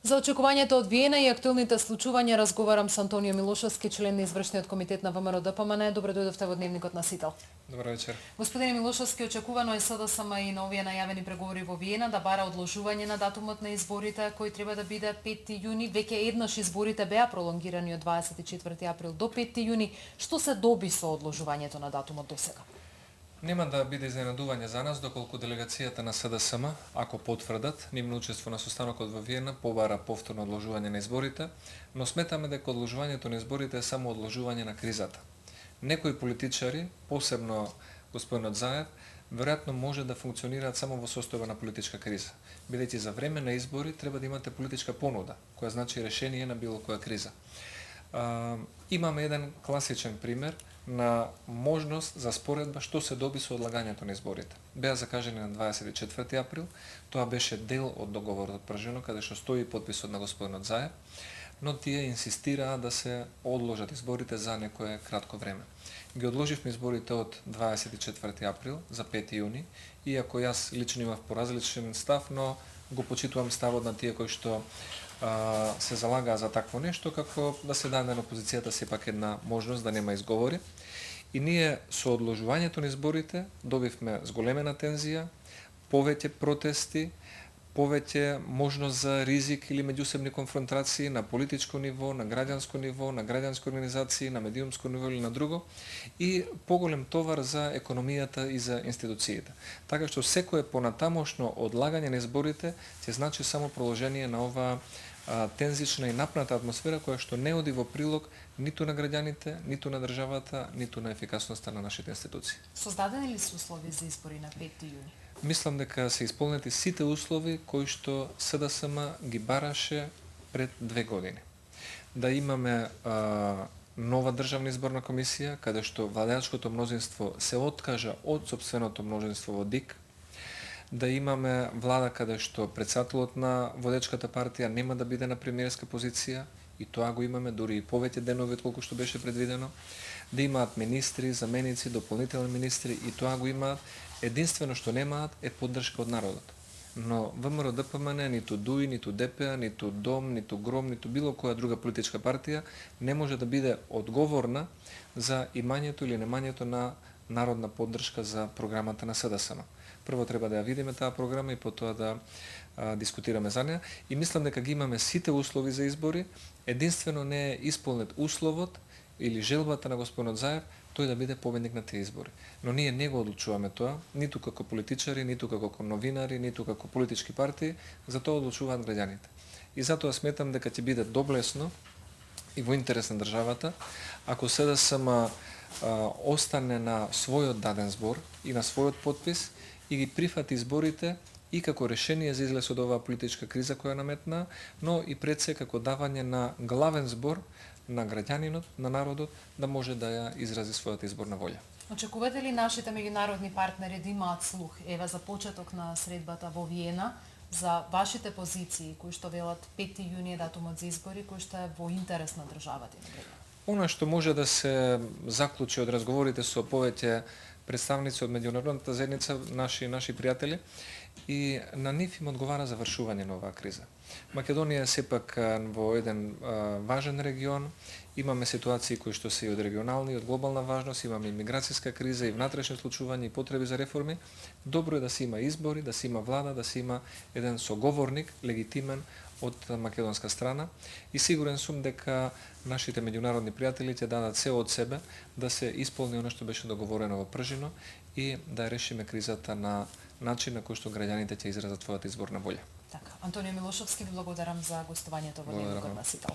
За очекувањето од Виена и актуелните случувања разговарам со Антонио Милошовски, член на извршниот комитет на ВМРО-ДПМН. Добро дојдовте во Дневникот на Сител. Добро вечер. Господине Милошовски, очекувано е СДСМ и на овие најавени преговори во Виена да бара одложување на датумот на изборите, кој треба да биде 5 јуни. Веќе еднаш изборите беа пролонгирани од 24 април до 5 јуни. Што се доби со одложувањето на датумот досега? Нема да биде изненадување за нас доколку делегацијата на СДСМ, ако потврдат нивно учество на состанокот во Виена, побара повторно одложување на изборите, но сметаме дека одложувањето на изборите е само одложување на кризата. Некои политичари, посебно господинот Заев, веројатно може да функционираат само во состојба на политичка криза, бидејќи за време на избори треба да имате политичка понуда, која значи решение на било која криза. Имаме еден класичен пример на можност за споредба што се доби со одлагањето на изборите. Беа закажани на 24 април, тоа беше дел од договорот пржено, каде што стои подписот на господинот Заев, но тие инсистираа да се одложат изборите за некое кратко време. Ги одложивме изборите од 24 април за 5 јуни, иако јас лично имав поразличен став, но го почитувам ставот на тие кои што се залагаа за такво нешто, како да се даде на опозицијата сепак една можност да нема изговори. И ние со одложувањето на изборите добивме зголемена тензија, повеќе протести, повеќе можност за ризик или меѓусебни конфронтации на политичко ниво, на граѓанско ниво, на граѓански организации, на медиумско ниво или на друго, и поголем товар за економијата и за институциите. Така што секое понатамошно одлагање на изборите ќе значи само продолжение на оваа тензична и напната атмосфера која што не оди во прилог ниту на граѓаните, ниту на државата, ниту на ефикасноста на нашите институции. Создадени ли се услови за избори на 5 јуни? Мислам дека се исполнети сите услови кои што СДСМ ги бараше пред 2 години. Да имаме нова државна изборна комисија, каде што владеачкото мнозинство се откажа од сопственото мнозинство во ДИК, да имаме влада каде што претседателот на водечката партија нема да биде на премиерска позиција, и тоа го имаме дури и повеќе денови колку што беше предвидено, да имаат министри, заменици, дополнителни министри, и тоа го имаат. Единствено што немаат е поддршка од народот. Но ВМРО-ДПМН, ниту ДУИ, ниту ДПА, ниту ДОМ, ниту ГРОМ, ниту било која друга политичка партија не може да биде одговорна за имањето или немањето на народна поддршка за програмата на СДСМ. Прво треба да ја видиме таа програма и потоа да дискутираме за неа. И мислам дека ги имаме сите услови за избори, единствено не е исполнет условот или желбата на господинот Заев тој да биде победник на тие избори. Но ние не го одлучуваме тоа, ниту како политичари, ниту како новинари, ниту како политички партии, за тоа одлучуваат граѓаните. И затоа сметам дека ќе биде доблесно и во интерес на државата, ако СДСМ остане на својот даден збор и на својот подпис и ги прифати изборите и како решение за излез од оваа политичка криза која наметна, но и пред се како давање на главен збор на граѓанинот, на народот, да може да ја изрази својата изборна волја. Очекувате ли нашите меѓународни партнери да имаат слух, еве за почеток на средбата во Виена, за вашите позиции, кои што велат 5 јуни е датумот за избори, кој што е во интерес на државата и на граѓаните? Она што може да се заклучи од разговорите со повеќе представници од меѓународната заедница, наши пријатели, и на нив им одговара завршување на оваа криза. Македонија е сепак во еден важен регион, имаме ситуации кои што се и од регионални и од глобална важност, имаме имиграцијска криза и внатрешни случувања и потреби за реформи. Добро е да се има избори, да се има влада, да се има еден соговорник, легитимен од македонска страна, и сигурен сум дека нашите меѓународни пријатели ќе дадат се од себе да се исполни оно што беше договорено во Пржино и да решиме кризата на начин на кој што граѓаните ќе изразат својата изборна волја. Така, Антонио Милошовски, ви благодарам за гостувањето во Дневникот на Сител.